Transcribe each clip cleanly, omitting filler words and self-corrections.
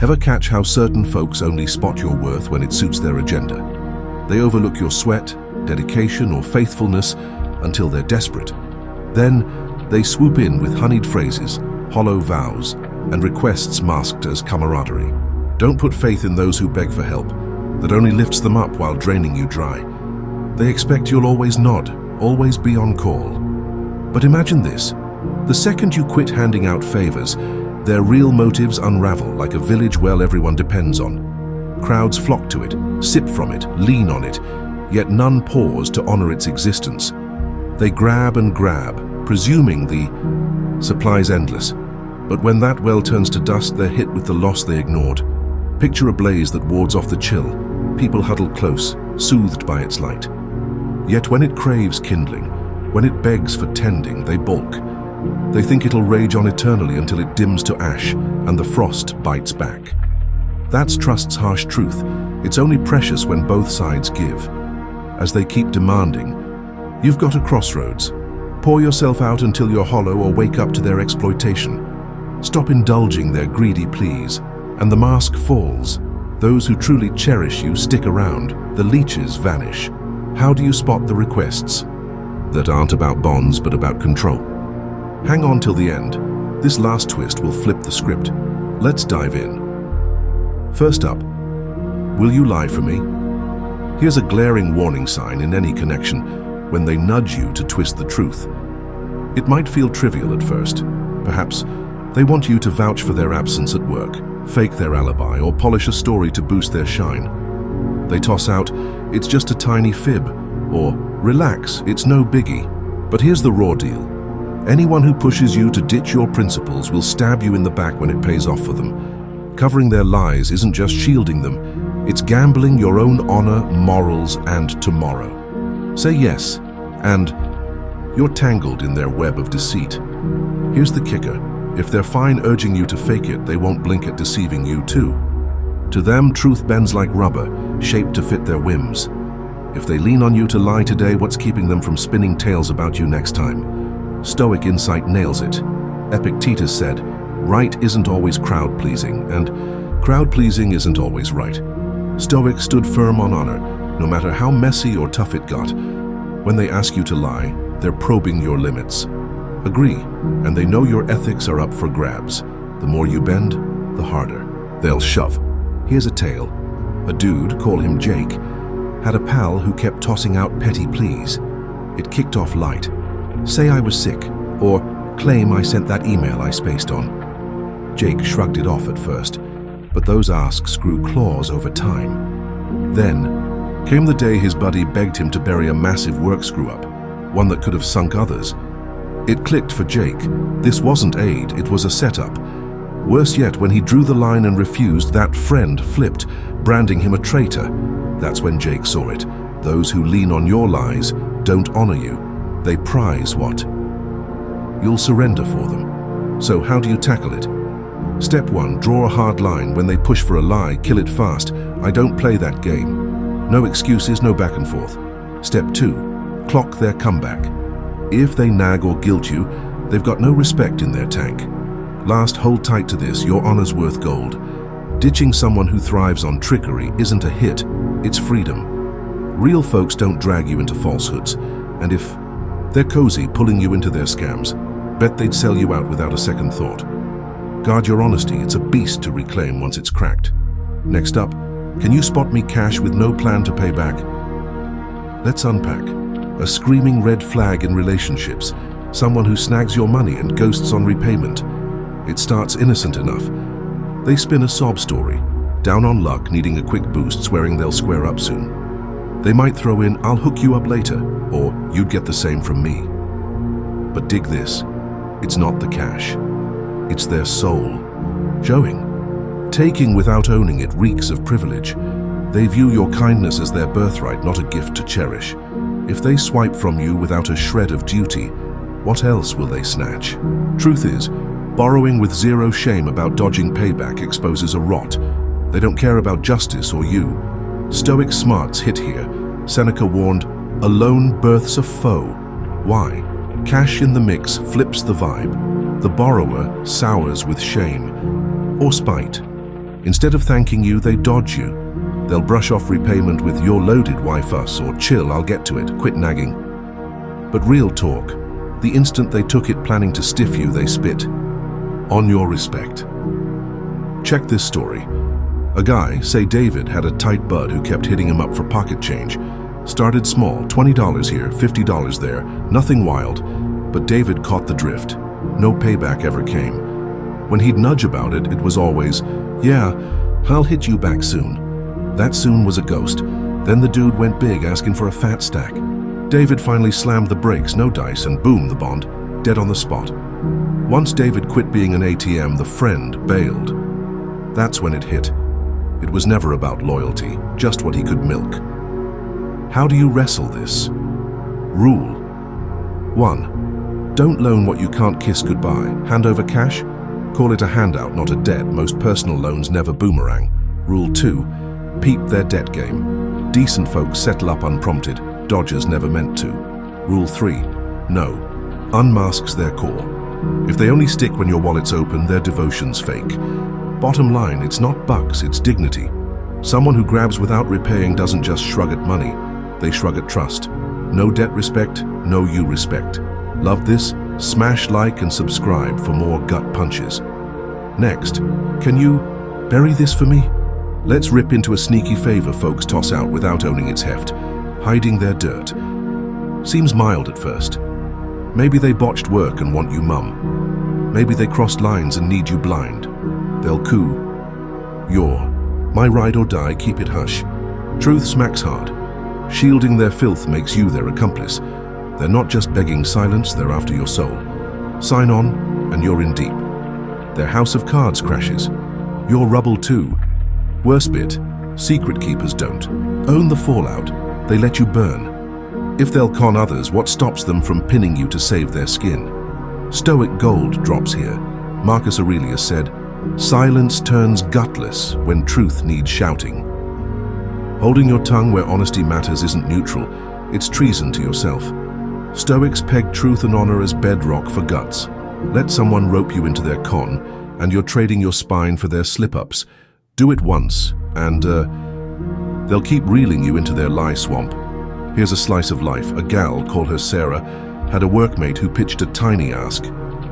Ever catch how certain folks only spot your worth when it suits their agenda? They overlook your sweat, dedication, or faithfulness until they're desperate. Then, they swoop in with honeyed phrases, hollow vows, and requests masked as camaraderie. Don't put faith in those who beg for help. That only lifts them up while draining you dry. They expect you'll always nod, always be on call. But imagine this. The second you quit handing out favors, their real motives unravel like a village well everyone depends on. Crowds flock to it, sip from it, lean on it, yet none pause to honor its existence. They grab and grab, presuming the supply's endless. But when that well turns to dust, they're hit with the loss they ignored. Picture a blaze that wards off the chill. People huddle close, soothed by its light. Yet when it craves kindling, when it begs for tending, they balk. They think it'll rage on eternally until it dims to ash and the frost bites back. That's trust's harsh truth. It's only precious when both sides give. As they keep demanding, you've got a crossroads. Pour yourself out until you're hollow or wake up to their exploitation. Stop indulging their greedy pleas, and the mask falls. Those who truly cherish you stick around. The leeches vanish. How do you spot the requests that aren't about bonds but about control? Hang on till the end. This last twist will flip the script. Let's dive in. First up, will you lie for me? Here's a glaring warning sign in any connection when they nudge you to twist the truth. It might feel trivial at first. Perhaps they want you to vouch for their absence at work, fake their alibi, or polish a story to boost their shine. They toss out, "It's just a tiny fib," or "Relax, it's no biggie." But here's the raw deal. Anyone who pushes you to ditch your principles will stab you in the back when it pays off for them. Covering their lies isn't just shielding them, it's gambling your own honor, morals, and tomorrow. Say yes, and you're tangled in their web of deceit. Here's the kicker. If they're fine urging you to fake it, they won't blink at deceiving you too. To them, truth bends like rubber, shaped to fit their whims. If they lean on you to lie today, what's keeping them from spinning tales about you next time? Stoic insight nails it. Epictetus said, "Right isn't always crowd-pleasing, and crowd-pleasing isn't always right." Stoic stood firm on honor, no matter how messy or tough it got. When they ask you to lie, they're probing your limits. Agree, and they know your ethics are up for grabs. The more you bend, the harder they'll shove. Here's a tale. A dude, call him Jake, had a pal who kept tossing out petty pleas. It kicked off light. "Say I was sick," or "Claim I sent that email I spaced on." Jake shrugged it off at first, but those asks grew claws over time. Then came the day his buddy begged him to bury a massive work screw-up, one that could have sunk others. It clicked for Jake. This wasn't aid, it was a setup. Worse yet, when he drew the line and refused, that friend flipped, branding him a traitor. That's when Jake saw it. Those who lean on your lies don't honor you. They prize what you'll surrender for them. So how do you tackle it? Step 1, draw a hard line. When they push for a lie, kill it fast. I don't play that game. No excuses, no back and forth. Step 2, clock their comeback. If they nag or guilt you, they've got no respect in their tank. Last, hold tight to this. Your honor's worth gold. Ditching someone who thrives on trickery isn't a hit, it's freedom. Real folks don't drag you into falsehoods, and if they're cozy, pulling you into their scams, bet they'd sell you out without a second thought. Guard your honesty, it's a beast to reclaim once it's cracked. Next up, can you spot me cash with no plan to pay back? Let's unpack. A screaming red flag in relationships, someone who snags your money and ghosts on repayment. It starts innocent enough. They spin a sob story, down on luck, needing a quick boost, swearing they'll square up soon. They might throw in, "I'll hook you up later," or "You'd get the same from me." But dig this, it's not the cash, it's their soul. Showing. Taking without owning it reeks of privilege. They view your kindness as their birthright, not a gift to cherish. If they swipe from you without a shred of duty, what else will they snatch? Truth is, borrowing with zero shame about dodging payback exposes a rot. They don't care about justice or you. Stoic smarts hit here. Seneca warned, "Alone births a foe." Why? Cash in the mix flips the vibe. The borrower sours with shame or spite. Instead of thanking you, they dodge you. They'll brush off repayment with "you're loaded, why fuss?" or "chill, I'll get to it, quit nagging." But real talk, the instant they took it planning to stiff you, they spit on your respect. Check this story. A guy, say David, had a tight bud who kept hitting him up for pocket change. Started small, $20 here, $50 there, nothing wild, but David caught the drift. No payback ever came. When he'd nudge about it, it was always, "Yeah, I'll hit you back soon." That soon was a ghost. Then the dude went big, asking for a fat stack. David finally slammed the brakes, no dice, and boom, the bond, dead on the spot. Once David quit being an ATM, the friend bailed. That's when it hit. It was never about loyalty, just what he could milk. How do you wrestle this? Rule 1. Don't loan what you can't kiss goodbye. Hand over cash? Call it a handout, not a debt. Most personal loans never boomerang. Rule 2. Peep their debt game. Decent folks settle up unprompted. Dodgers never meant to. Rule 3. No. Unmasks their core. If they only stick when your wallet's open, their devotion's fake. Bottom line, it's not bucks, it's dignity. Someone who grabs without repaying doesn't just shrug at money, they shrug at trust. No debt respect, no you respect. Love this? Smash like and subscribe for more gut punches. Next, can you bury this for me? Let's rip into a sneaky favor folks toss out without owning its heft, hiding their dirt. Seems mild at first. Maybe they botched work and want you mum. Maybe they crossed lines and need you blind. They'll coo. You're my ride or die, keep it hush. Truth smacks hard. Shielding their filth makes you their accomplice. They're not just begging silence, they're after your soul. Sign on, and you're in deep. Their house of cards crashes. You're rubble too. Worst bit, secret keepers don't. Own the fallout, they let you burn. If they'll con others, what stops them from pinning you to save their skin? Stoic gold drops here. Marcus Aurelius said, "Silence turns gutless when truth needs shouting." Holding your tongue where honesty matters isn't neutral, it's treason to yourself. Stoics peg truth and honor as bedrock for guts. Let someone rope you into their con, and you're trading your spine for their slip-ups. Do it once, and they'll keep reeling you into their lie swamp. Here's a slice of life. A gal, call her Sarah, had a workmate who pitched a tiny ask.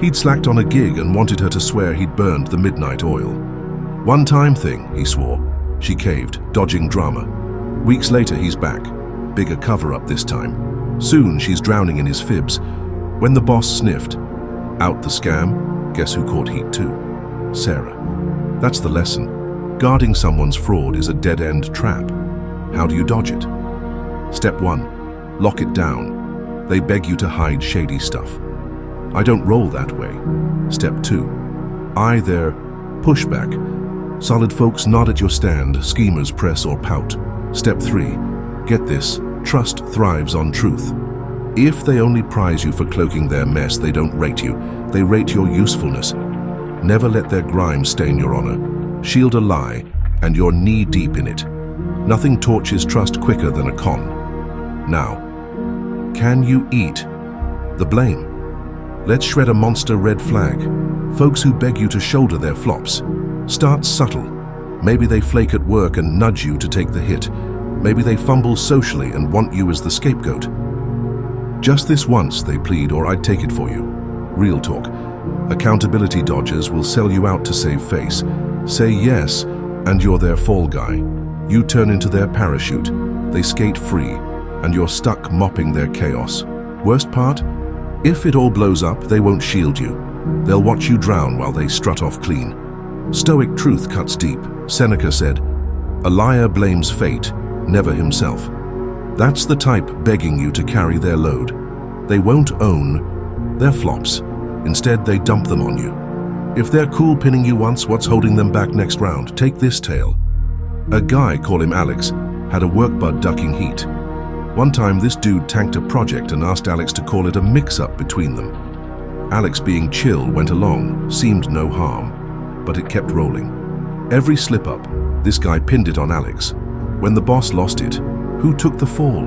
He'd slacked on a gig and wanted her to swear he'd burned the midnight oil. One-time thing, he swore. She caved, dodging drama. Weeks later, he's back. Bigger cover-up this time. Soon, she's drowning in his fibs. When the boss sniffed, out the scam, guess who caught heat too? Sarah. That's the lesson. Guarding someone's fraud is a dead-end trap. How do you dodge it? Step 1. Lock it down. They beg you to hide shady stuff. I don't roll that way. Step 2. Eye their pushback. Solid folks nod at your stand, schemers press or pout. Step 3. Get this, trust thrives on truth. If they only prize you for cloaking their mess, they don't rate you. They rate your usefulness. Never let their grime stain your honor. Shield a lie, and you're knee-deep in it. Nothing torches trust quicker than a con. Now, can you eat the blame? Let's shred a monster red flag. Folks who beg you to shoulder their flops. Start subtle. Maybe they flake at work and nudge you to take the hit. Maybe they fumble socially and want you as the scapegoat. Just this once, they plead, or I'd take it for you. Real talk. Accountability dodgers will sell you out to save face. Say yes, and you're their fall guy. You turn into their parachute. They skate free, and you're stuck mopping their chaos. Worst part? If it all blows up, they won't shield you. They'll watch you drown while they strut off clean. Stoic truth cuts deep. Seneca said, "A liar blames fate, never himself." That's the type begging you to carry their load. They won't own their flops. Instead, they dump them on you. If they're cool pinning you once, what's holding them back next round? Take this tale. A guy, call him Alex, had a work bud ducking heat. One time, this dude tanked a project and asked Alex to call it a mix-up between them. Alex, being chill, went along, seemed no harm, but it kept rolling. Every slip-up, this guy pinned it on Alex. When the boss lost it, who took the fall?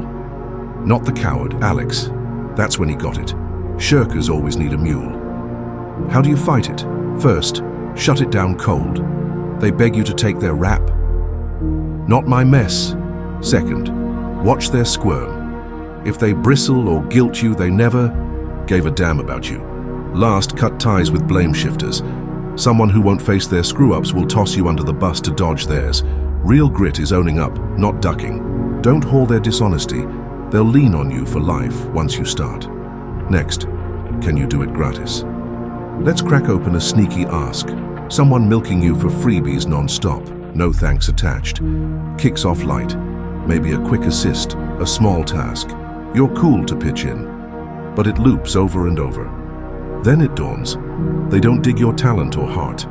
Not the coward, Alex. That's when he got it. Shirkers always need a mule. How do you fight it? First, shut it down cold. They beg you to take their rap. Not my mess. Second, watch their squirm. If they bristle or guilt you, they never gave a damn about you. Last, cut ties with blame shifters. Someone who won't face their screw-ups will toss you under the bus to dodge theirs. Real grit is owning up, not ducking. Don't haul their dishonesty. They'll lean on you for life once you start. Next, can you do it gratis? Let's crack open a sneaky ask. Someone milking you for freebies non-stop, no thanks attached. Kicks off light, maybe a quick assist, a small task. You're cool to pitch in, but it loops over and over. Then it dawns. They don't dig your talent or heart.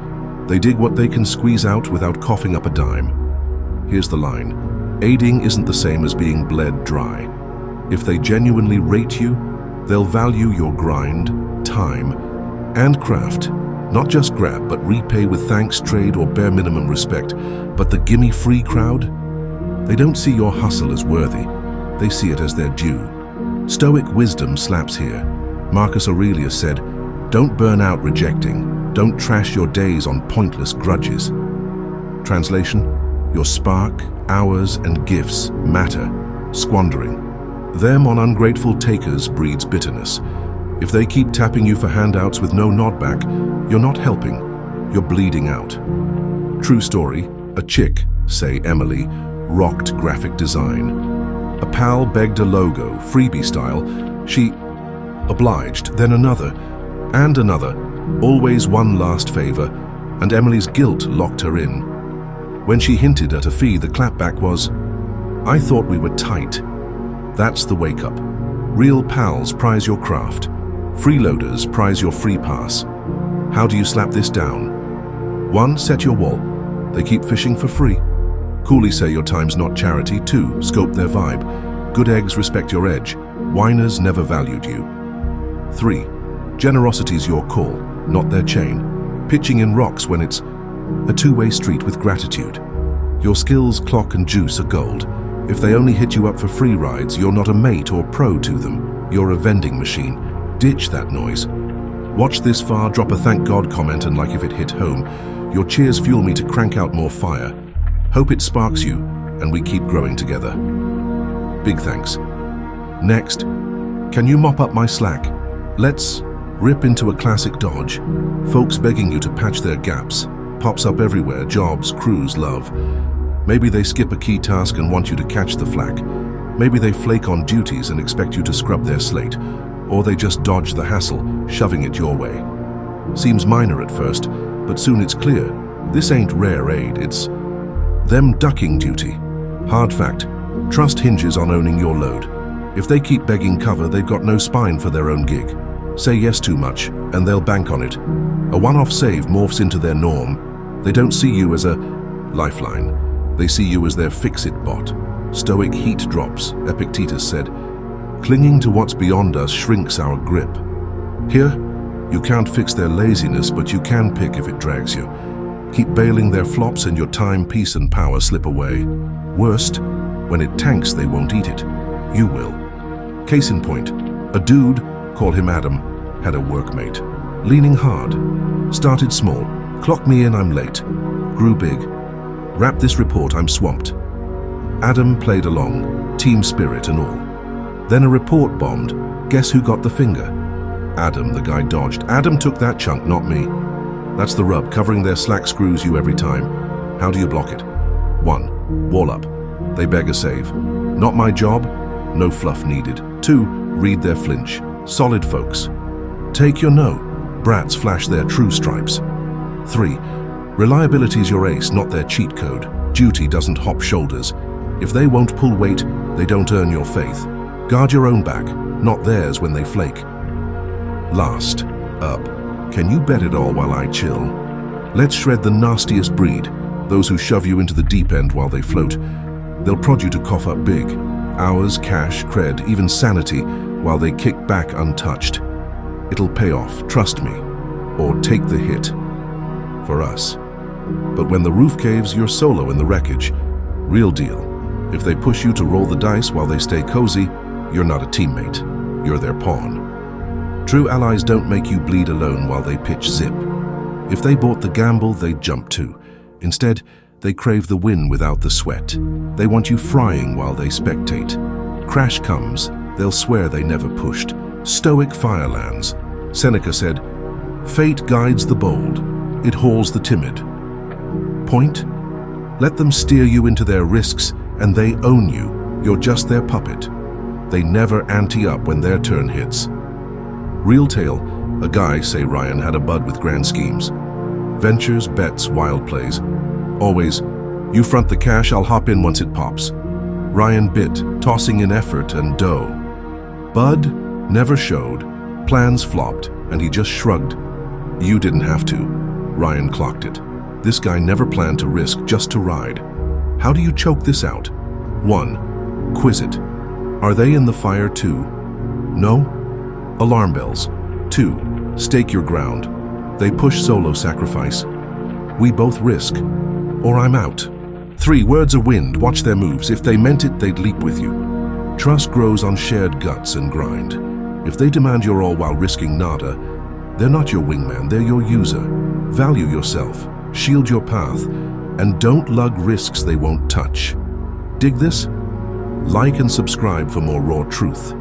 They dig what they can squeeze out without coughing up a dime. Here's the line. Aiding isn't the same as being bled dry. If they genuinely rate you, they'll value your grind, time, and craft. Not just grab, but repay with thanks, trade, or bare minimum respect. But the gimme free crowd? They don't see your hustle as worthy. They see it as their due. Stoic wisdom slaps here. Marcus Aurelius said, "Don't burn out rejecting. Don't trash your days on pointless grudges." Translation, your spark, hours, and gifts matter. Squandering them on ungrateful takers breeds bitterness. If they keep tapping you for handouts with no nod back, you're not helping, you're bleeding out. True story, a chick, say Emily, rocked graphic design. A pal begged a logo, freebie style. She obliged, then another, and another. Always one last favor, and Emily's guilt locked her in. When she hinted at a fee, the clapback was, "I thought we were tight." That's the wake-up. Real pals prize your craft. Freeloaders prize your free pass. How do you slap this down? 1. Set your wall. They keep fishing for free. Coolly say your time's not charity. 2. Scope their vibe. Good eggs respect your edge. Whiners never valued you. 3. Generosity's your call, not their chain. Pitching in rocks when it's a two-way street with gratitude. Your skills, clock, and juice are gold. If they only hit you up for free rides, you're not a mate or pro to them. You're a vending machine. Ditch that noise. Watch this far, drop a thank God comment, and like if it hit home, your cheers fuel me to crank out more fire. Hope it sparks you, and we keep growing together. Big thanks. Next, can you mop up my slack? Let's rip into a classic dodge. Folks begging you to patch their gaps. Pops up everywhere, jobs, crews, love. Maybe they skip a key task and want you to catch the flack. Maybe they flake on duties and expect you to scrub their slate. Or they just dodge the hassle, shoving it your way. Seems minor at first, but soon it's clear. This ain't rare aid, it's them ducking duty. Hard fact, trust hinges on owning your load. If they keep begging cover, they've got no spine for their own gig. Say yes too much, and they'll bank on it. A one-off save morphs into their norm. They don't see you as a lifeline. They see you as their fix-it bot. Stoic heat drops, Epictetus said. Clinging to what's beyond us shrinks our grip. Here, you can't fix their laziness, but you can pick if it drags you. Keep bailing their flops and your time, peace, and power slip away. Worst, when it tanks, they won't eat it. You will. Case in point, a dude, call him Adam, had a workmate. Leaning hard. Started small. Clock me in, I'm late. Grew big. Wrap this report, I'm swamped. Adam played along, team spirit and all. Then a report bombed. Guess who got the finger? Adam, the guy dodged. Adam took that chunk, not me. That's the rub, covering their slack screws you every time. How do you block it? 1. Wall up. They beg a save. Not my job, no fluff needed. 2. Read their flinch. Solid folks. Take your no. Brats flash their true stripes. 3. Reliability's your ace, not their cheat code. Duty doesn't hop shoulders. If they won't pull weight, they don't earn your faith. Guard your own back, not theirs when they flake. Last, up. Can you bet it all while I chill? Let's shred the nastiest breed, those who shove you into the deep end while they float. They'll prod you to cough up big. Hours, cash, cred, even sanity, while they kick back untouched. It'll pay off, trust me, or take the hit. For us. But when the roof caves, you're solo in the wreckage. Real deal. If they push you to roll the dice while they stay cozy, you're not a teammate. You're their pawn. True allies don't make you bleed alone while they pitch zip. If they bought the gamble, they'd jump too. Instead, they crave the win without the sweat. They want you frying while they spectate. Crash comes, they'll swear they never pushed. Stoic firelands. Seneca said, "Fate guides the bold, it hauls the timid." Point? Let them steer you into their risks, and they own you. You're just their puppet. They never ante up when their turn hits. Real tale, a guy, say Ryan, had a bud with grand schemes. Ventures, bets, wild plays. Always, you front the cash, I'll hop in once it pops. Ryan bit, tossing in effort and dough. Bud never showed, plans flopped, and he just shrugged. You didn't have to. Ryan clocked it. This guy never planned to risk, just to ride. How do you choke this out? 1. Quiz it. Are they in the fire too? No? Alarm bells. 2. Stake your ground. They push solo sacrifice. We both risk, or I'm out. 3. Words are wind, watch their moves. If they meant it, they'd leap with you. Trust grows on shared guts and grind. If they demand your all while risking nada, they're not your wingman, they're your user. Value yourself, shield your path, and don't lug risks they won't touch. Dig this? Like and subscribe for more raw truth.